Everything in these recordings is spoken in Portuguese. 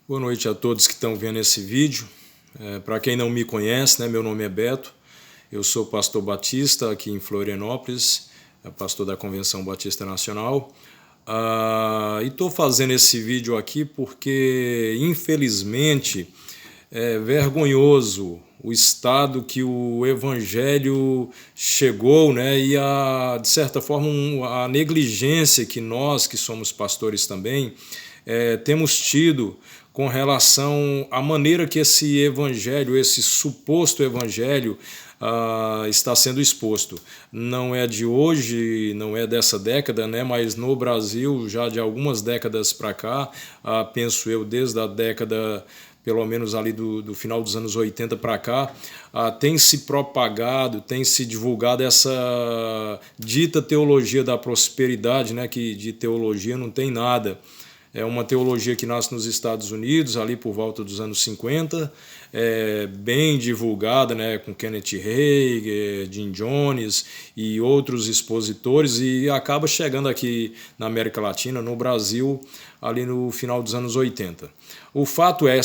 Boa noite a todos que estão vendo esse vídeo. Para quem não me conhece, meu nome é Beto, eu sou pastor batista aqui em Florianópolis, pastor da Convenção Batista Nacional. E estou fazendo esse vídeo aqui porque, infelizmente, é vergonhoso o estado que o Evangelho chegou, e de certa forma a negligência que nós, que somos pastores também, temos tido com relação à maneira que esse evangelho, esse suposto evangelho, está sendo exposto. Não é de hoje, não é dessa década, mas no Brasil, já de algumas décadas para cá, penso eu, desde a década, pelo menos ali do final dos anos 80 para cá, tem se propagado, tem se divulgado essa dita teologia da prosperidade, que de teologia não tem nada. É uma teologia que nasce nos Estados Unidos, ali por volta dos anos 50, bem divulgada, com Kenneth Hagin, Jim Jones e outros expositores, e acaba chegando aqui na América Latina, no Brasil, ali no final dos anos 80. O fato é,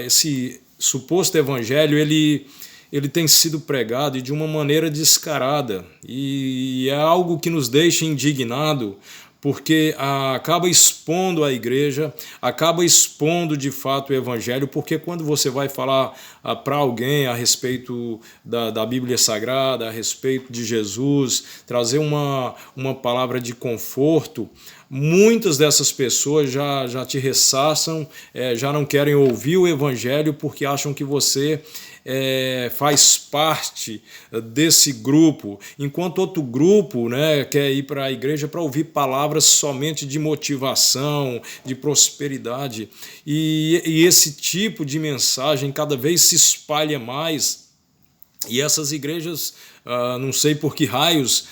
esse suposto evangelho, ele tem sido pregado de uma maneira descarada, e é algo que nos deixa indignado, porque acaba expondo a igreja, acaba expondo de fato o evangelho, porque quando você vai falar para alguém a respeito da Bíblia Sagrada, a respeito de Jesus, trazer uma palavra de conforto, muitas dessas pessoas já te ressaçam, já não querem ouvir o evangelho porque acham que você faz parte desse grupo, enquanto outro grupo quer ir para a igreja para ouvir palavras somente de motivação, de prosperidade, e esse tipo de mensagem cada vez se espalha mais, e essas igrejas, não sei por que raios,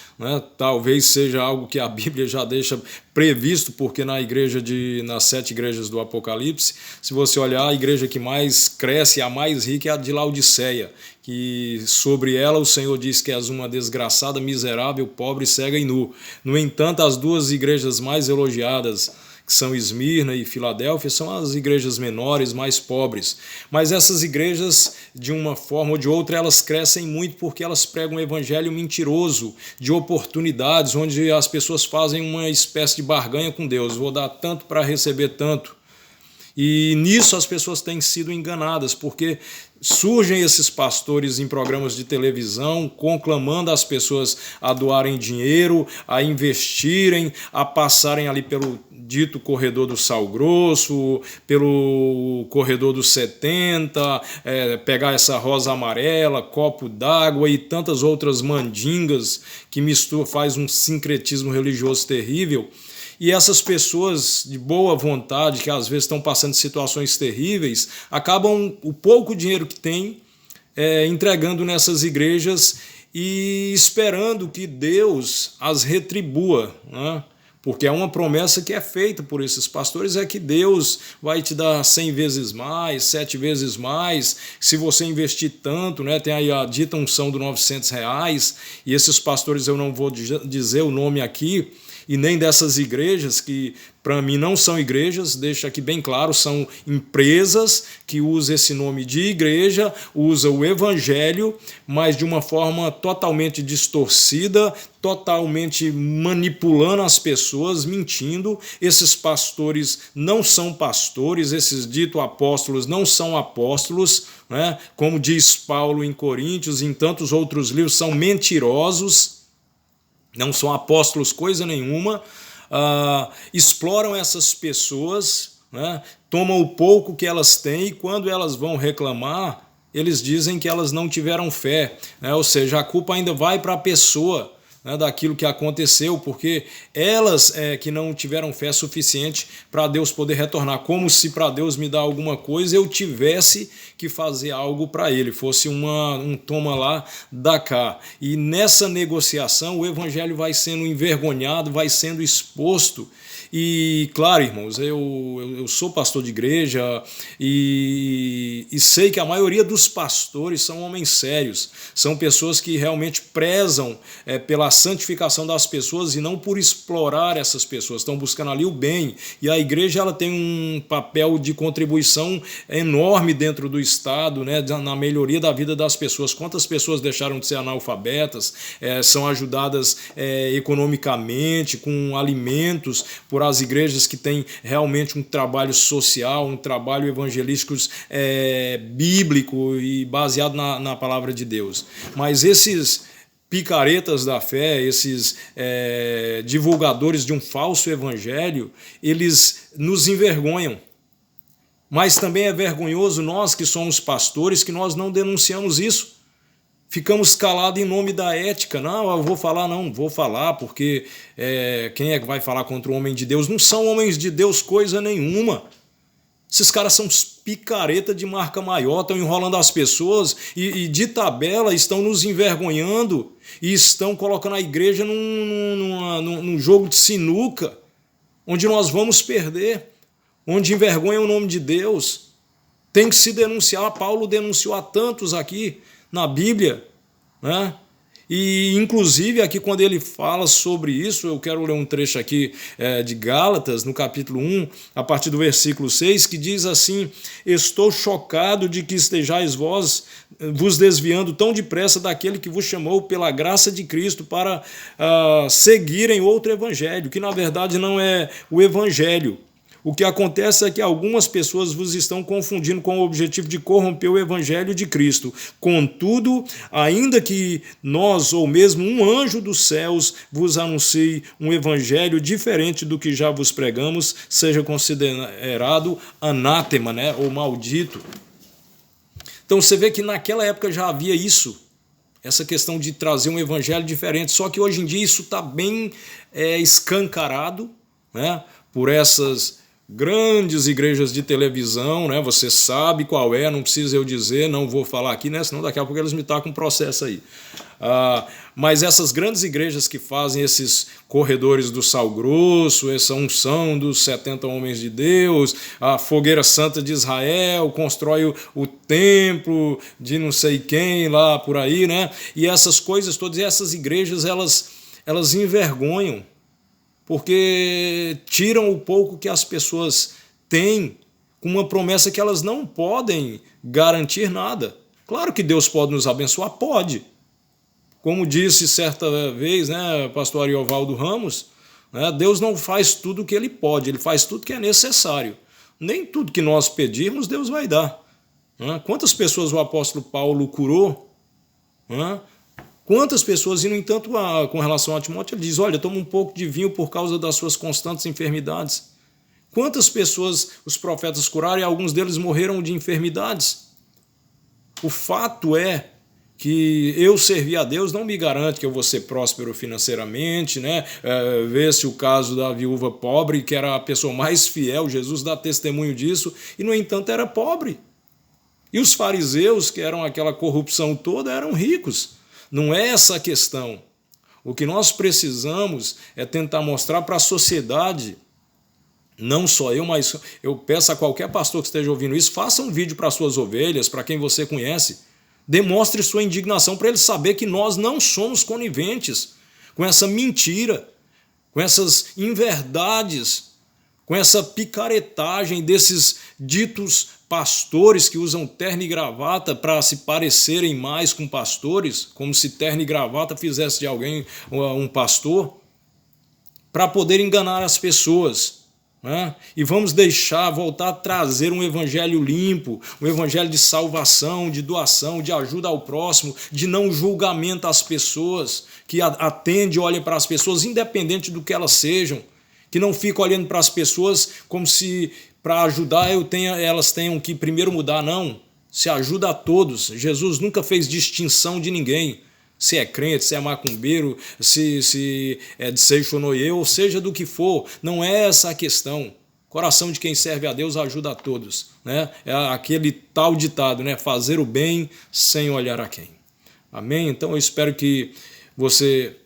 talvez seja algo que a Bíblia já deixa previsto, porque nas 7 igrejas do Apocalipse, se você olhar, a igreja que mais cresce, a mais rica, é a de Laodiceia, que sobre ela o Senhor diz que és uma desgraçada, miserável, pobre, cega e nu. No entanto, as 2 igrejas mais elogiadas, que são Esmirna e Filadélfia, são as igrejas menores, mais pobres. Mas essas igrejas, de uma forma ou de outra, elas crescem muito porque elas pregam um evangelho mentiroso, de oportunidades, onde as pessoas fazem uma espécie de barganha com Deus. Vou dar tanto para receber tanto. E nisso as pessoas têm sido enganadas, porque surgem esses pastores em programas de televisão conclamando as pessoas a doarem dinheiro, a investirem, a passarem ali pelo dito corredor do sal grosso, pelo corredor dos 70, pegar essa rosa amarela, copo d'água e tantas outras mandingas que faz um sincretismo religioso terrível. E essas pessoas de boa vontade, que às vezes estão passando situações terríveis, acabam o pouco dinheiro que têm entregando nessas igrejas e esperando que Deus as retribua, Porque é uma promessa que é feita por esses pastores, é que Deus vai te dar 100 vezes mais, 7 vezes mais, se você investir tanto, tem aí a dita unção do R$900, e esses pastores, eu não vou dizer o nome aqui, e nem dessas igrejas, que para mim não são igrejas, deixa aqui bem claro, são empresas que usam esse nome de igreja, usam o evangelho, mas de uma forma totalmente distorcida, totalmente manipulando as pessoas, mentindo. Esses pastores não são pastores, esses ditos apóstolos não são apóstolos, como diz Paulo em Coríntios e em tantos outros livros, são mentirosos, não são apóstolos coisa nenhuma, exploram essas pessoas, tomam o pouco que elas têm, e quando elas vão reclamar, eles dizem que elas não tiveram fé, ou seja, a culpa ainda vai para a pessoa, daquilo que aconteceu, porque elas que não tiveram fé suficiente para Deus poder retornar, como se para Deus me dar alguma coisa eu tivesse que fazer algo para Ele, fosse um toma lá, dá cá. E nessa negociação o evangelho vai sendo envergonhado, vai sendo exposto. E claro, irmãos, eu sou pastor de igreja e sei que a maioria dos pastores são homens sérios, são pessoas que realmente prezam pela santificação das pessoas e não por explorar essas pessoas. Estão buscando ali o bem. E a igreja ela tem um papel de contribuição enorme dentro do Estado, né, na melhoria da vida das pessoas. Quantas pessoas deixaram de ser analfabetas, são ajudadas economicamente, com alimentos, por as igrejas que têm realmente um trabalho social, um trabalho evangelístico bíblico e baseado na palavra de Deus. Mas esses picaretas da fé, esses divulgadores de um falso evangelho, eles nos envergonham. Mas também é vergonhoso nós que somos pastores, que nós não denunciamos isso. Ficamos calados em nome da ética. Não, eu vou falar, não, vou falar, porque quem é que vai falar contra o homem de Deus? Não são homens de Deus coisa nenhuma. Esses caras são picareta de marca maior, estão enrolando as pessoas e de tabela estão nos envergonhando e estão colocando a igreja num jogo de sinuca, onde nós vamos perder, onde envergonha o nome de Deus. Tem que se denunciar. Paulo denunciou a tantos aqui na Bíblia, né? E, inclusive, aqui quando ele fala sobre isso, eu quero ler um trecho aqui de Gálatas, no capítulo 1, a partir do versículo 6, que diz assim: estou chocado de que estejais vós vos desviando tão depressa daquele que vos chamou pela graça de Cristo para seguirem outro evangelho, que na verdade não é o evangelho. O que acontece é que algumas pessoas vos estão confundindo com o objetivo de corromper o evangelho de Cristo. Contudo, ainda que nós, ou mesmo um anjo dos céus, vos anuncie um evangelho diferente do que já vos pregamos, seja considerado anátema, né, ou maldito. Então você vê que naquela época já havia isso, essa questão de trazer um evangelho diferente, só que hoje em dia isso está bem escancarado, né, por essas grandes igrejas de televisão, né? Você sabe qual é, não precisa eu dizer, não vou falar aqui, né? Senão daqui a pouco eles me tacam um processo aí. Mas essas grandes igrejas que fazem esses corredores do sal grosso, essa unção dos 70 homens de Deus, a fogueira santa de Israel, constrói o templo de não sei quem lá por aí, né? E essas coisas todas, e essas igrejas, elas envergonham, porque tiram o pouco que as pessoas têm com uma promessa que elas não podem garantir nada. Claro que Deus pode nos abençoar, pode. Como disse certa vez, né, pastor Ariovaldo Ramos, né, Deus não faz tudo o que ele pode, ele faz tudo que é necessário. Nem tudo que nós pedirmos, Deus vai dar. Quantas pessoas o apóstolo Paulo curou? Quantas pessoas, e no entanto, com relação a Timóteo, ele diz, olha, toma um pouco de vinho por causa das suas constantes enfermidades. Quantas pessoas os profetas curaram e alguns deles morreram de enfermidades? O fato é que eu servir a Deus não me garante que eu vou ser próspero financeiramente, né? Vê-se o caso da viúva pobre, que era a pessoa mais fiel, Jesus dá testemunho disso, e no entanto era pobre. E os fariseus, que eram aquela corrupção toda, eram ricos. Não é essa a questão. O que nós precisamos é tentar mostrar para a sociedade, não só eu, mas eu peço a qualquer pastor que esteja ouvindo isso, faça um vídeo para as suas ovelhas, para quem você conhece, demonstre sua indignação para eles saber que nós não somos coniventes com essa mentira, com essas inverdades, com essa picaretagem desses ditos pastores que usam terno e gravata para se parecerem mais com pastores, como se terno e gravata fizesse de alguém um pastor, para poder enganar as pessoas. E vamos voltar a trazer um evangelho limpo, um evangelho de salvação, de doação, de ajuda ao próximo, de não julgamento às pessoas, que atende e olha para as pessoas, independente do que elas sejam, que não fica olhando para as pessoas como se para ajudar elas tenham que primeiro mudar. Não, se ajuda a todos. Jesus nunca fez distinção de ninguém, se é crente, se é macumbeiro, se é de Seixonoye, ou seja do que for. Não é essa a questão. Coração de quem serve a Deus ajuda a todos, né? É aquele tal ditado, né? Fazer o bem sem olhar a quem. Amém? Então eu espero que você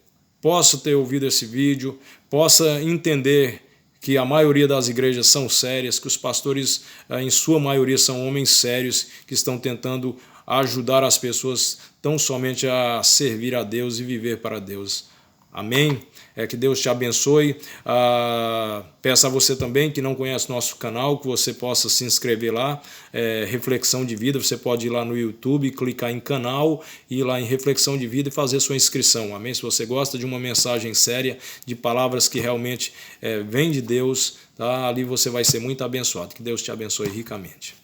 possa ter ouvido esse vídeo, possa entender que a maioria das igrejas são sérias, que os pastores, em sua maioria, são homens sérios, que estão tentando ajudar as pessoas tão somente a servir a Deus e viver para Deus. Amém? Que Deus te abençoe. Peço a você também que não conhece nosso canal, que você possa se inscrever lá, Reflexão de Vida. Você pode ir lá no YouTube, clicar em canal, ir lá em Reflexão de Vida e fazer sua inscrição. Amém? Se você gosta de uma mensagem séria, de palavras que realmente vêm de Deus, tá? Ali você vai ser muito abençoado. Que Deus te abençoe ricamente.